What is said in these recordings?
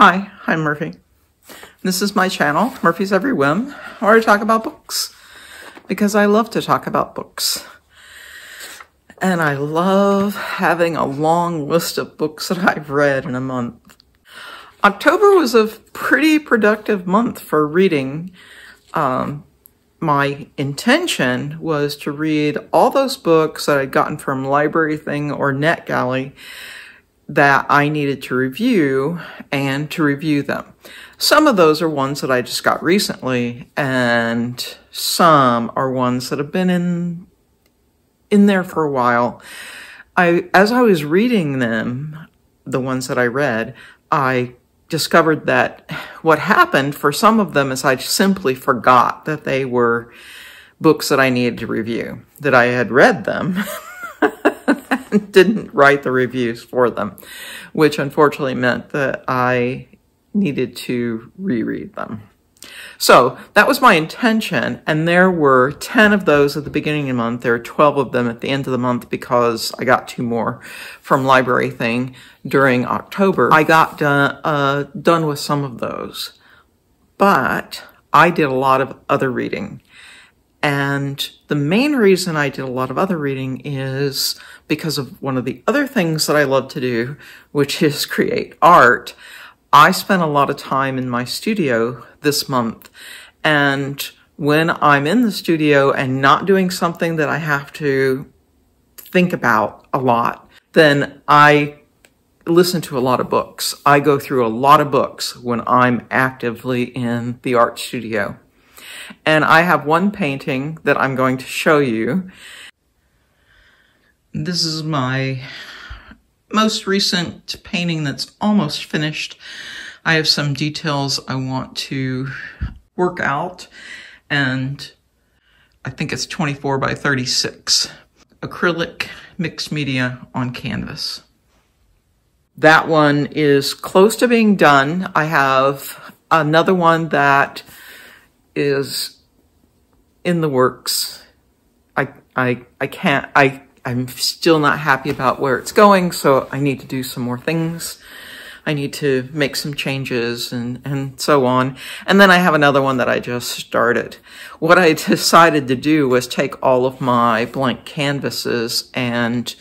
Hi, I'm Murphy. This is my channel, Murphy's Every Whim, where I talk about books, because I love to talk about books. And I love having a long list of books that I've read in a month. October was a pretty productive month for reading. My intention was to read all those books that I'd gotten from Library Thing or NetGalley that I needed to review and to review them. Some of those are ones that I just got recently, and some are ones that have been in there for a while. As I was reading them, the ones that I read, I discovered that what happened for some of them is I simply forgot that they were books that I needed to review, that I had read them and didn't write the reviews for them, which unfortunately meant that I needed to reread them. So that was my intention, and there were 10 of those at the beginning of the month. There were 12 of them at the end of the month because I got 2 more from Library Thing during October. I got done with some of those, but I did a lot of other reading. And the main reason I did a lot of other reading is because of one of the other things that I love to do, which is create art. I spent a lot of time in my studio this month, and when I'm in the studio and not doing something that I have to think about a lot, then I listen to a lot of books. I go through a lot of books when I'm actively in the art studio. And I have one painting that I'm going to show you. This is my most recent painting that's almost finished. I have some details I want to work out, and I think it's 24 by 36. Acrylic mixed media on canvas. That one is close to being done. I have another one that is in the works. I'm still not happy about where it's going, so I need to do some more things. I need to make some changes and so on. And then I have another one that I just started. What I decided to do was take all of my blank canvases and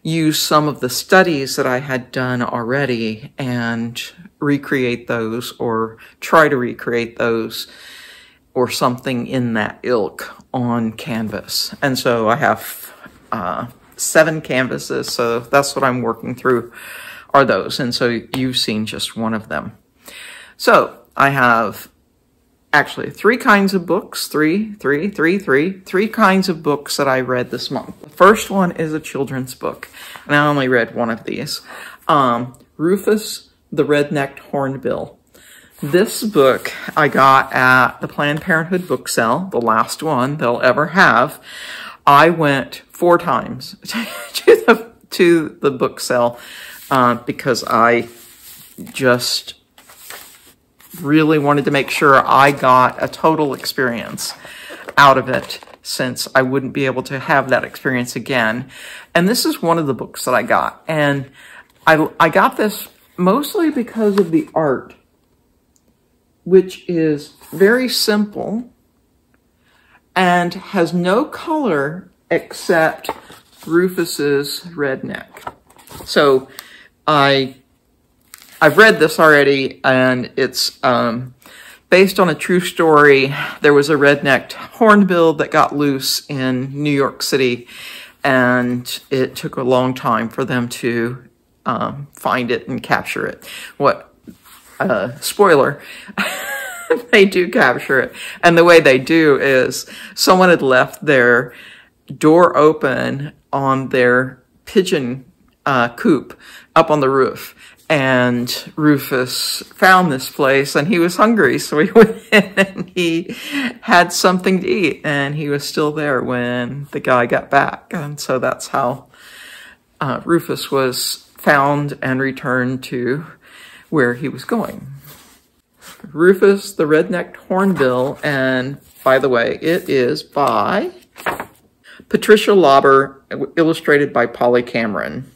use some of the studies that I had done already and recreate those, or try to recreate those, or something in that ilk on canvas. And so I have 7 canvases, so that's what I'm working through, are those. And so you've seen just one of them. So I have actually 3 kinds of books, three kinds of books that I read this month. The first one is a children's book, and I only read one of these. Rufus the Red-Necked Hornbill. This book I got at the Planned Parenthood book sale, the last one they'll ever have. I went 4 times to the book sale because I just really wanted to make sure I got a total experience out of it, since I wouldn't be able to have that experience again. And this is one of the books that I got. And I got this mostly because of the art, which is very simple and has no color except Rufus's red neck. So I've read this already, and it's based on a true story. There was a red-necked hornbill that got loose in New York City, and it took a long time for them to find it and capture it. Spoiler, they do capture it. And the way they do is someone had left their door open on their pigeon coop up on the roof. And Rufus found this place, and he was hungry, so he went in and he had something to eat, and he was still there when the guy got back. And so that's how Rufus was found and returned to where he was going. Rufus the Red-Necked Hornbill, and by the way, it is by Patricia Lauber, illustrated by Polly Cameron.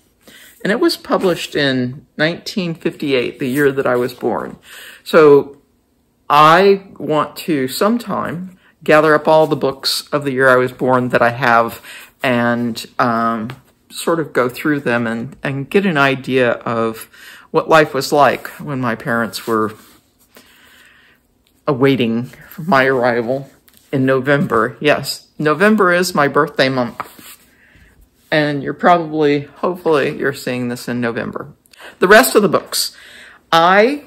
And it was published in 1958, the year that I was born. So I want to sometime gather up all the books of the year I was born that I have and sort of go through them and get an idea of what life was like when my parents were awaiting my arrival in November. Yes, November is my birthday month. And you're probably, hopefully, you're seeing this in November. The rest of the books. I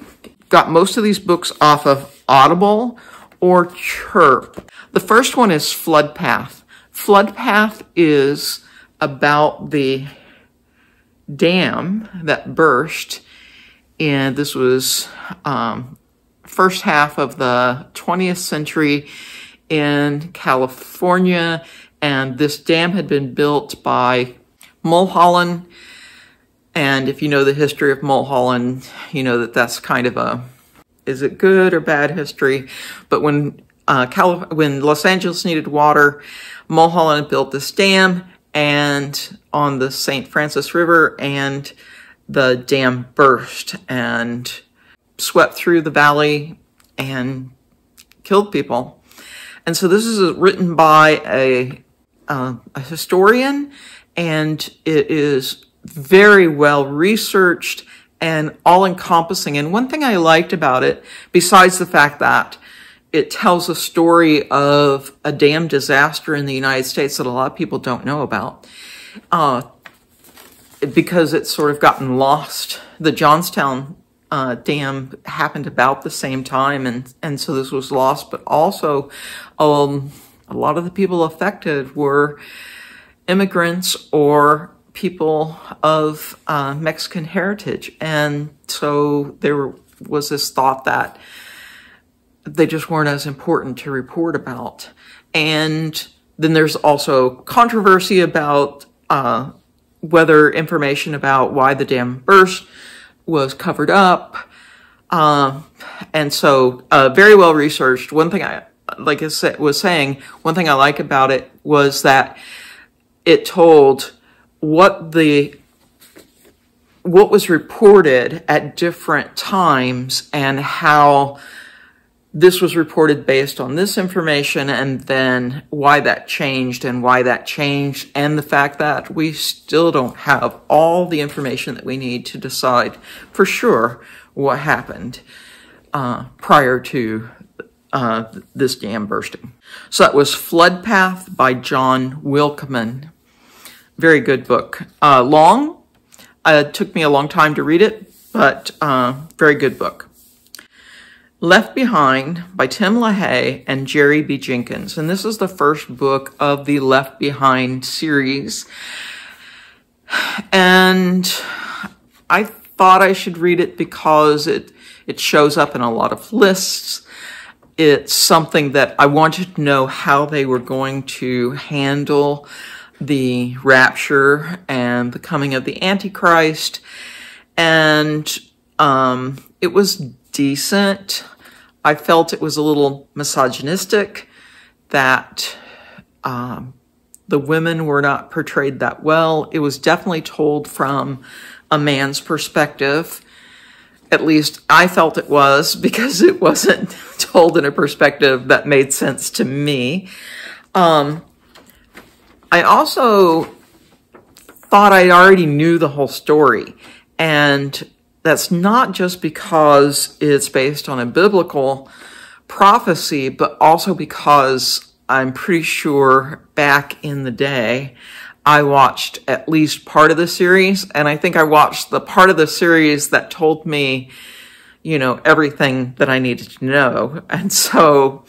got most of these books off of Audible or Chirp. The first one is Flood Path. Flood Path is about the dam that burst, and this was first half of the 20th century in California, and this dam had been built by Mulholland. And if you know the history of Mulholland, you know that that's kind of a, is it good or bad history? But when Los Angeles needed water, Mulholland built this dam and on the St. Francis River, and the dam burst and swept through the valley and killed people. And so this is written by a historian, and it is very well researched and all-encompassing. And one thing I liked about it, besides the fact that it tells a story of a dam disaster in the United States that a lot of people don't know about, because it's sort of gotten lost. The Johnstown dam happened about the same time, and so this was lost. But also, a lot of the people affected were immigrants or people of Mexican heritage. And so there was this thought that they just weren't as important to report about. And then there's also controversy about whether information about why the dam burst was covered up. And so very well researched. One thing I, like I was saying, one thing I like about it was that it told what was reported at different times and how this was reported based on this information, and then why that changed and the fact that we still don't have all the information that we need to decide for sure what happened prior to this dam bursting. So that was Flood Path by John Wilkeman. Very good book. Long. It took me a long time to read it, but very good book. Left Behind by Tim LeHaye and Jerry B. Jenkins. And this is the first book of the Left Behind series. And I thought I should read it because it shows up in a lot of lists. It's something that I wanted to know how they were going to handle the rapture and the coming of the Antichrist. And it was decent. I felt it was a little misogynistic, that the women were not portrayed that well. It was definitely told from a man's perspective. At least I felt it was, because it wasn't told in a perspective that made sense to me. I also thought I already knew the whole story, and that's not just because it's based on a biblical prophecy, but also because I'm pretty sure back in the day, I watched at least part of the series, and I think I watched the part of the series that told me, you know, everything that I needed to know. And so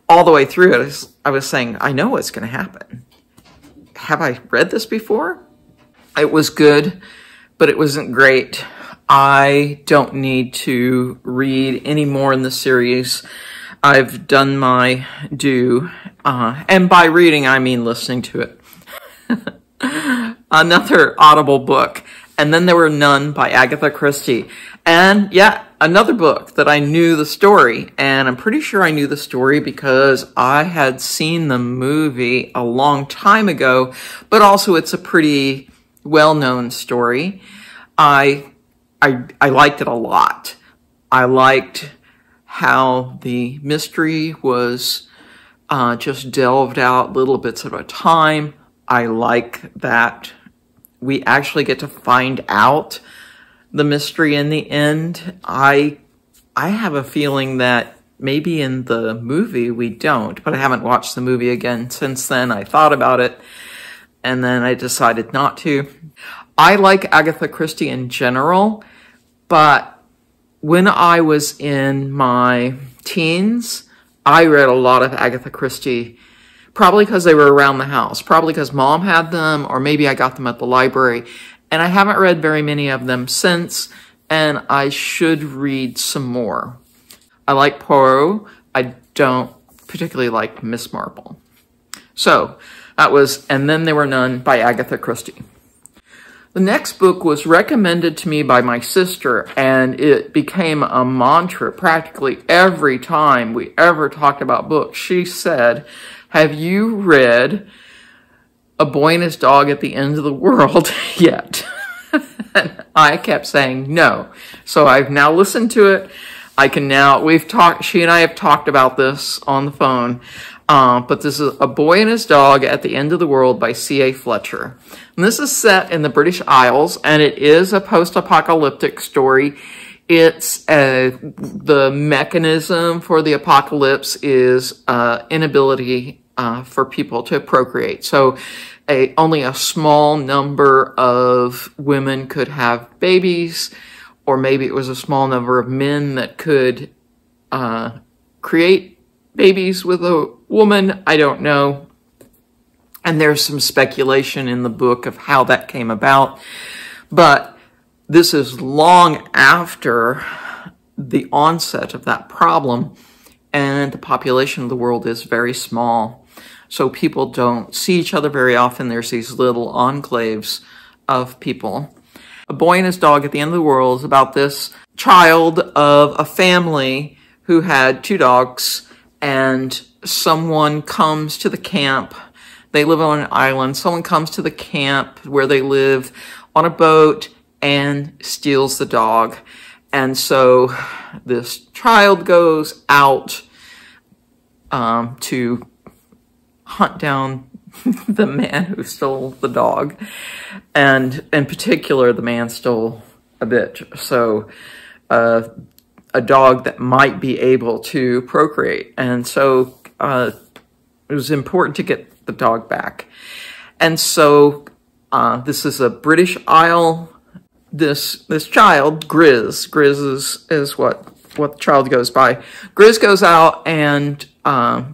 all the way through it, I was saying, I know what's going to happen. Have I read this before? It was good, but it wasn't great. I don't need to read any more in the series. I've done my due. And by reading, I mean listening to it. Another Audible book. And then there were None by Agatha Christie. And yeah, another book that I knew the story. And I'm pretty sure I knew the story because I had seen the movie a long time ago. But also it's a pretty well-known story. I liked it a lot. I liked how the mystery was just delved out little bits at a time. I like that we actually get to find out the mystery in the end. I have a feeling that maybe in the movie we don't, but I haven't watched the movie again since then. I thought about it, and then I decided not to. I like Agatha Christie in general, but when I was in my teens, I read a lot of Agatha Christie, probably because they were around the house, probably because Mom had them, or maybe I got them at the library. And I haven't read very many of them since, and I should read some more. I like Poirot. I don't particularly like Miss Marple. So that was And Then There Were None by Agatha Christie. The next book was recommended to me by my sister, and it became a mantra practically every time we ever talked about books. She said, "Have you read A Boy and His Dog at the End of the World yet?" And I kept saying no. So I've now listened to it. She and I have talked about this on the phone. But this is A Boy and His Dog at the End of the World by C.A. Fletcher. And this is set in the British Isles, and it is a post-apocalyptic story. The mechanism for the apocalypse is inability for people to procreate. So only a small number of women could have babies, or maybe it was a small number of men that could create babies with a woman. I don't know. And there's some speculation in the book of how that came about. But this is long after the onset of that problem, and the population of the world is very small. So people don't see each other very often. There's these little enclaves of people. A Boy and His Dog at the End of the World is about this child of a family who had 2 dogs, and someone comes to the camp. They live on an island. Someone comes to the camp where they live on a boat and steals the dog. And so this child goes out to hunt down the man who stole the dog. And in particular, the man stole a bitch. So a dog that might be able to procreate. And so it was important to get the dog back. And so this is a British Isle. This child, Grizz is what the child goes by. Grizz goes out and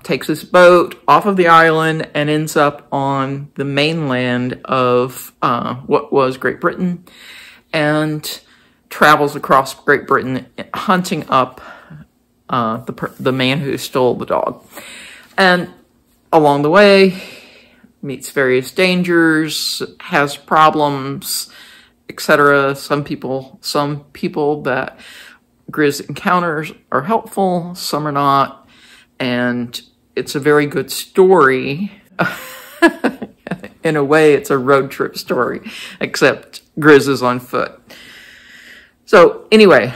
takes his boat off of the island and ends up on the mainland of what was Great Britain, and travels across Great Britain hunting up the man who stole the dog. And along the way, meets various dangers, has problems, etc. Some people that Grizz encounters are helpful, some are not, and it's a very good story. In a way, it's a road trip story, except Grizz is on foot. So anyway,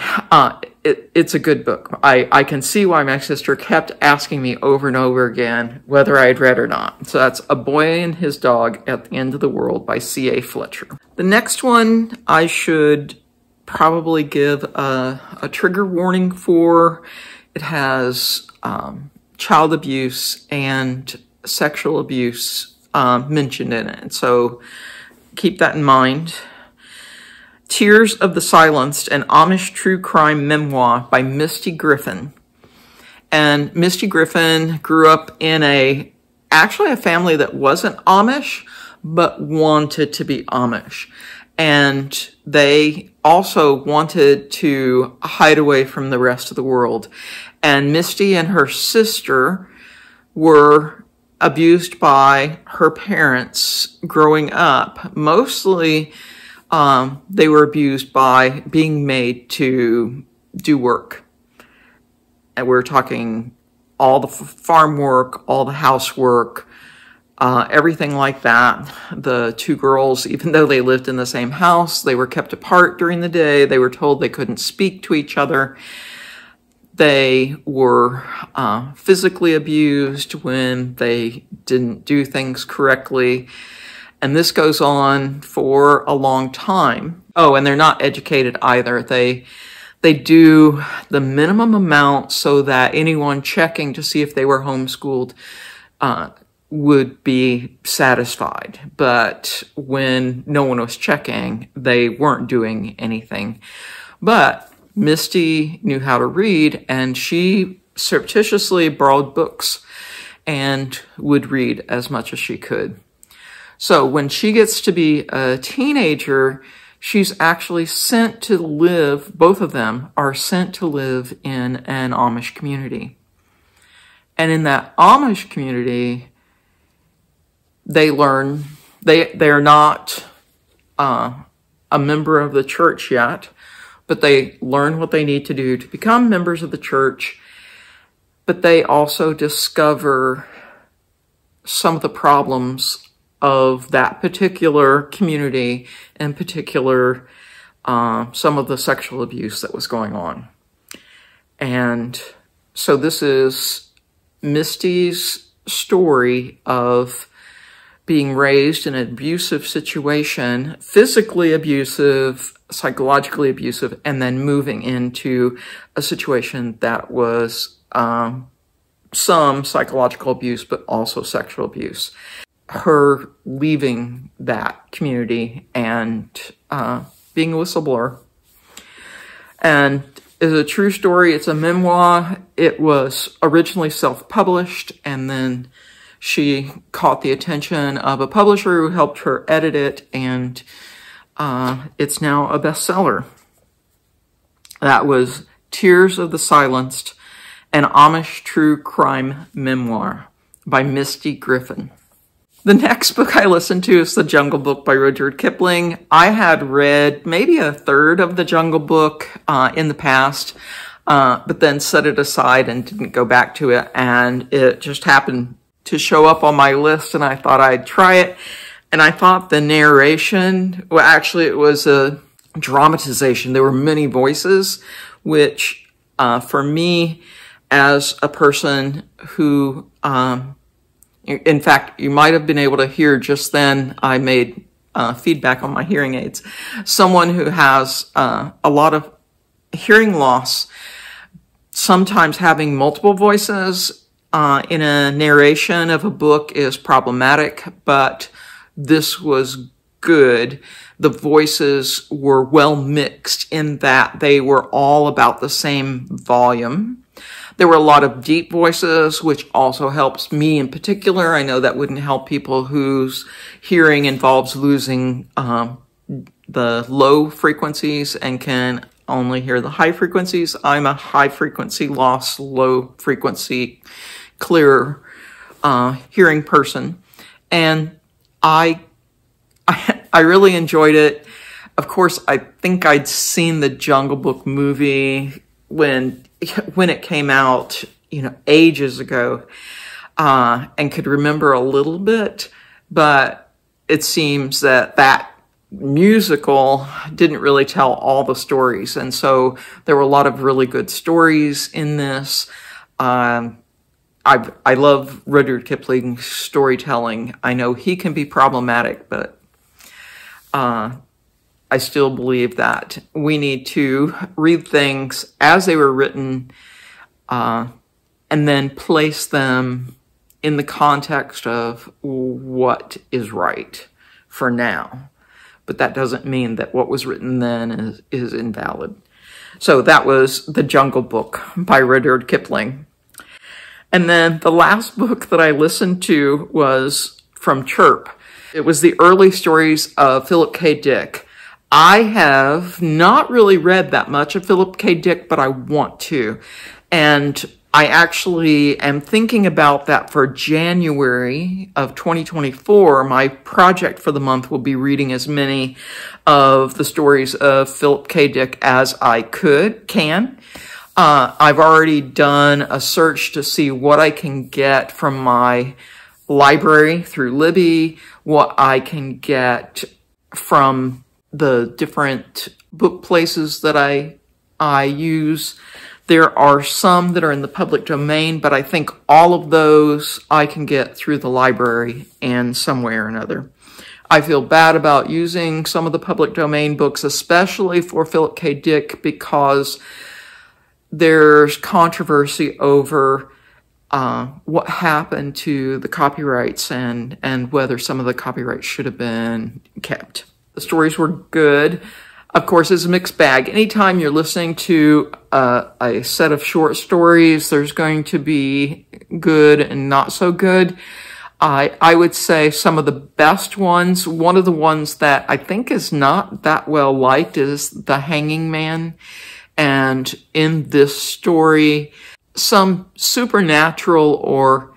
it's a good book. I can see why my sister kept asking me over and over again whether I had read or not. So that's A Boy and His Dog at the End of the World by C.A. Fletcher. The next one I should probably give a trigger warning for. It has child abuse and sexual abuse mentioned in it. So keep that in mind. Tears of the Slienced, an Amish True Crime Memoir by Misty Griffin. And Misty Griffin grew up in actually a family that wasn't Amish, but wanted to be Amish. And they also wanted to hide away from the rest of the world. And Misty and her sister were abused by her parents growing up. Mostly, they were abused by being made to do work. And we're talking all the farm work, all the housework, everything like that. The two girls, even though they lived in the same house, they were kept apart during the day. They were told they couldn't speak to each other. They were physically abused when they didn't do things correctly. And this goes on for a long time. Oh, and they're not educated either. They do the minimum amount so that anyone checking to see if they were homeschooled would be satisfied. But when no one was checking, they weren't doing anything. But Misty knew how to read, and she surreptitiously borrowed books and would read as much as she could. So when she gets to be a teenager, she's actually sent to live, both of them are sent to live in an Amish community. And in that Amish community, they learn, they're not a member of the church yet, but they learn what they need to do to become members of the church. But they also discover some of the problems of that particular community, in particular, some of the sexual abuse that was going on. And so this is Misty's story of being raised in an abusive situation, physically abusive, psychologically abusive, and then moving into a situation that was some psychological abuse, but also sexual abuse. Her leaving that community and being a whistleblower. And it's a true story. It's a memoir. It was originally self-published, and then she caught the attention of a publisher who helped her edit it, and it's now a bestseller. That was Tears of the Slienced, an Amish True Crime Memoir by Misty Griffin. The next book I listened to is The Jungle Book by Rudyard Kipling. I had read maybe a third of The Jungle Book in the past, but then set it aside and didn't go back to it, and it just happened to show up on my list, and I thought I'd try it. And I thought the narration, well, actually it was a dramatization. There were many voices, which for me, as a person who, in fact, you might have been able to hear just then, I made feedback on my hearing aids. Someone who has a lot of hearing loss, sometimes having multiple voices in a narration of a book is problematic, but this was good. The voices were well mixed in that they were all about the same volume. There were a lot of deep voices, which also helps me in particular. I know that wouldn't help people whose hearing involves losing the low frequencies and can only hear the high frequencies. I'm a high frequency loss, low frequency clear hearing person, and I really enjoyed it. Of course, I think I'd seen the Jungle Book movie when it came out, ages ago, and could remember a little bit, but it seems that musical didn't really tell all the stories, and so there were a lot of really good stories in this. I love Rudyard Kipling's storytelling. I know he can be problematic, but I still believe that we need to read things as they were written and then place them in the context of what is right for now. But that doesn't mean that what was written then is invalid. So that was The Jungle Book by Rudyard Kipling. And then the last book that I listened to was from Chirp. It was the early stories of Philip K. Dick. I have not really read that much of Philip K. Dick, but I want to. And I actually am thinking about that for January of 2024. My project for the month will be reading as many of the stories of Philip K. Dick as I can. I've already done a search to see what I can get from my library through Libby, what I can get from the different book places that I use. There are some that are in the public domain, but I think all of those I can get through the library and some way or another. I feel bad about using some of the public domain books, especially for Philip K. Dick, because there's controversy over what happened to the copyrights and whether some of the copyrights should have been kept. The stories were good. Of course, it's a mixed bag. Anytime you're listening to a set of short stories, there's going to be good and not so good. I would say some of the best ones, one of the ones that I think is not that well liked is The Hanging Man. And in this story, some supernatural or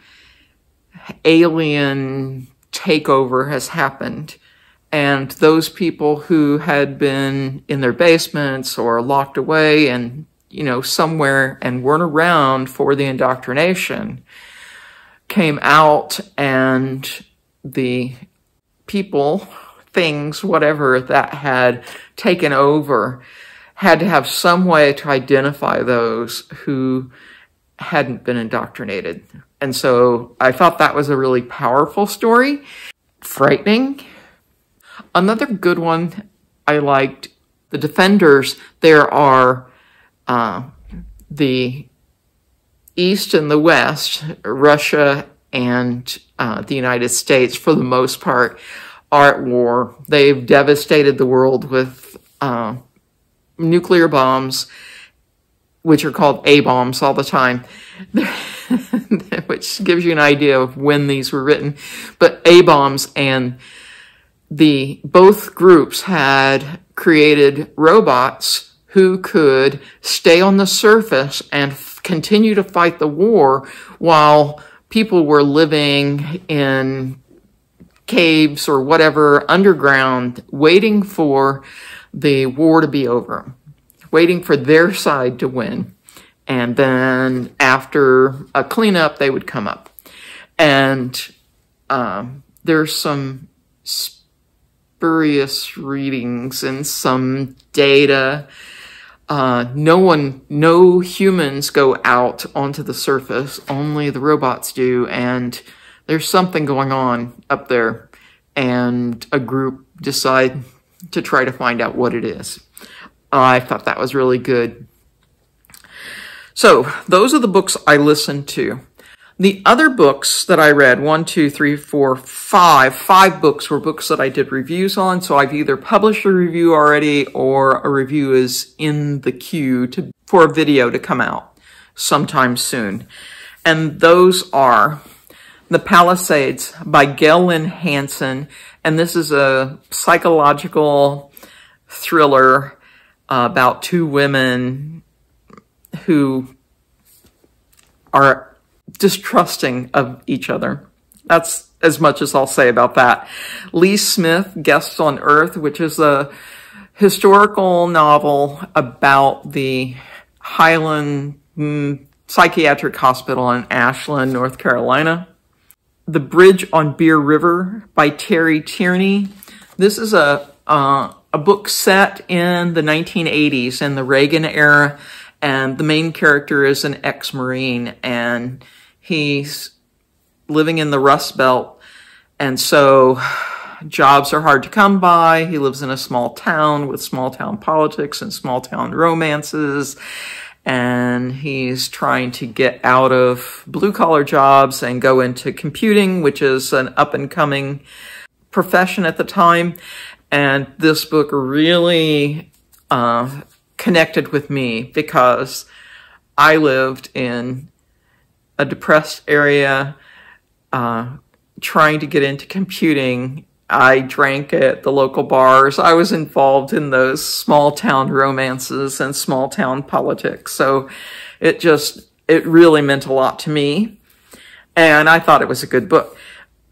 alien takeover has happened. And those people who had been in their basements or locked away and, somewhere and weren't around for the indoctrination came out, and the people, things, whatever that had taken over had to have some way to identify those who hadn't been indoctrinated. And so I thought that was a really powerful story. Frightening. Another good one I liked, The Defenders. There are the East and the West, Russia and the United States, for the most part, are at war. They've devastated the world with nuclear bombs, which are called A-bombs all the time, which gives you an idea of when these were written. But A-bombs, and both groups had created robots who could stay on the surface and continue to fight the war while people were living in caves or whatever underground, waiting for the war to be over, waiting for their side to win. And then after a cleanup, they would come up. And there's some spurious readings and some data. No humans go out onto the surface, only the robots do, and there's something going on up there, and a group decide to try to find out what it is. I thought that was really good. So those are the books I listened to. The other books that I read, 5 books were books that I did reviews on. So I've either published a review already or a review is in the queue for a video to come out sometime soon. And those are The Palisades by Gail Lynn Hanson. And this is a psychological thriller about two women who are distrusting of each other. That's as much as I'll say about that. Lee Smith, Guests on Earth, which is a historical novel about the Highland Psychiatric Hospital in Ashland, North Carolina. The Bridge on Beer River by Terry Tierney. This is a book set in the 1980s, in the Reagan era, and the main character is an ex-Marine, and he's living in the Rust Belt, and so jobs are hard to come by. He lives in a small town with small town politics and small town romances, and he's trying to get out of blue-collar jobs and go into computing, which is an up-and-coming profession at the time. And this book really connected with me because I lived in a depressed area, trying to get into computing. I drank at the local bars. I was involved in those small town romances and small town politics. So it really meant a lot to me. And I thought it was a good book.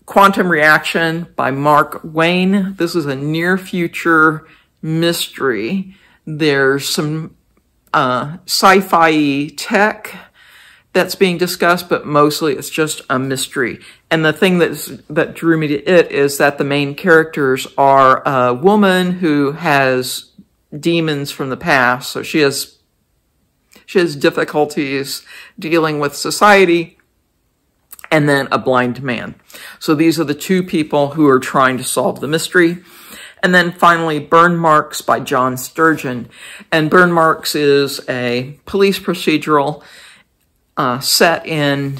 Quantum Reaction by Mark Wayne. This is a near future mystery. There's some sci-fi tech that's being discussed, but mostly it's just a mystery. And the thing that drew me to it is that the main characters are a woman who has demons from the past. So she has difficulties dealing with society, and then a blind man. So these are the two people who are trying to solve the mystery. And then finally, Burn Marks by John Sturgeon. And Burn Marks is a police procedural set in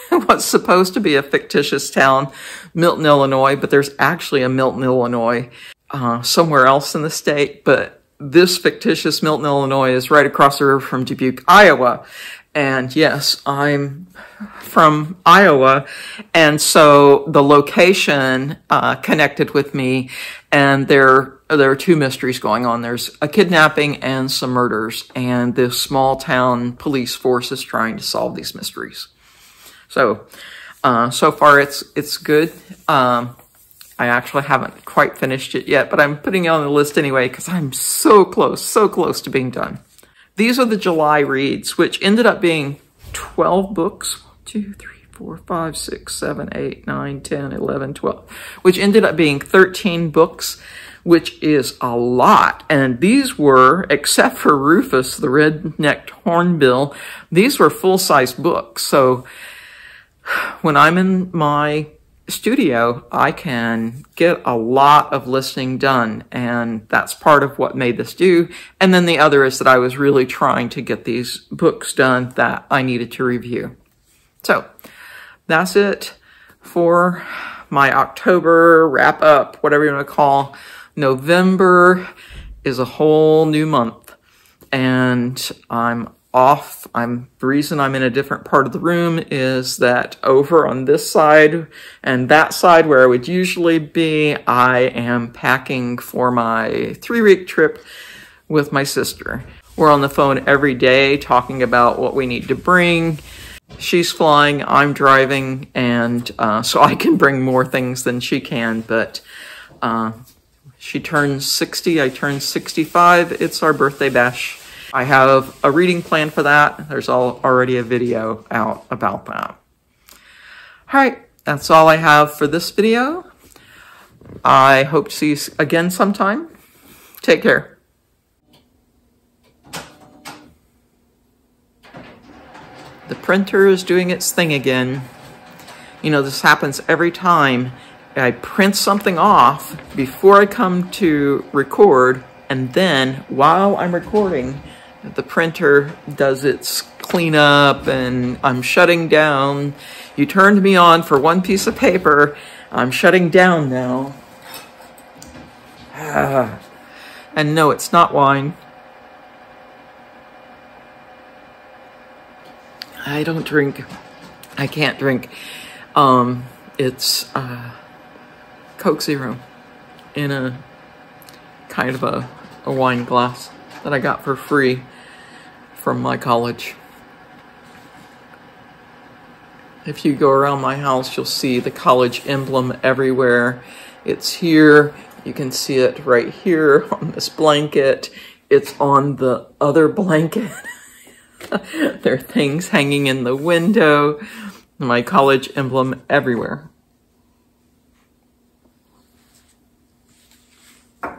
what's supposed to be a fictitious town, Milton, Illinois, but there's actually a Milton, Illinois somewhere else in the state. But this fictitious Milton, Illinois is right across the river from Dubuque, Iowa. And yes, I'm from Iowa, and so the location connected with me, and there are two mysteries going on. There's a kidnapping and some murders, and this small town police force is trying to solve these mysteries. So, so far it's good. I actually haven't quite finished it yet, but I'm putting it on the list anyway because I'm so close to being done. These are the July reads, which ended up being 12 books. 2, 3, 4, 5, 6, 7, 8, 9, 10, 11, 12, which ended up being 13 books, which is a lot. And these were, except for Rufus, the red-necked hornbill, these were full-size books. So when I'm in my studio, I can get a lot of listening done, and that's part of what made this do. And then the other is that I was really trying to get these books done that I needed to review. So that's it for my October wrap up, whatever you want to call. November is a whole new month, and I'm off. The reason I'm in a different part of the room is that over on this side and that side where I would usually be, I am packing for my 3-week trip with my sister. We're on the phone every day talking about what we need to bring. She's flying, I'm driving, and so I can bring more things than she can, but she turns 60, I turn 65. It's our birthday bash. I have a reading plan for that. There's already a video out about that. All right, that's all I have for this video. I hope to see you again sometime. Take care. The printer is doing its thing again. You know, this happens every time. I print something off before I come to record, and then while I'm recording, the printer does its cleanup and I'm shutting down. You turned me on for one piece of paper. I'm shutting down now. And no, it's not wine. I don't drink. I can't drink. It's Coke Zero in a kind of a wine glass that I got for free from my college. If you go around my house, you'll see the college emblem everywhere. It's here. You can see it right here on this blanket. It's on the other blanket. There are things hanging in the window. My college emblem everywhere. All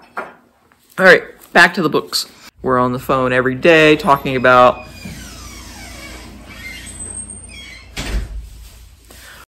right, back to the books. We're on the phone every day talking about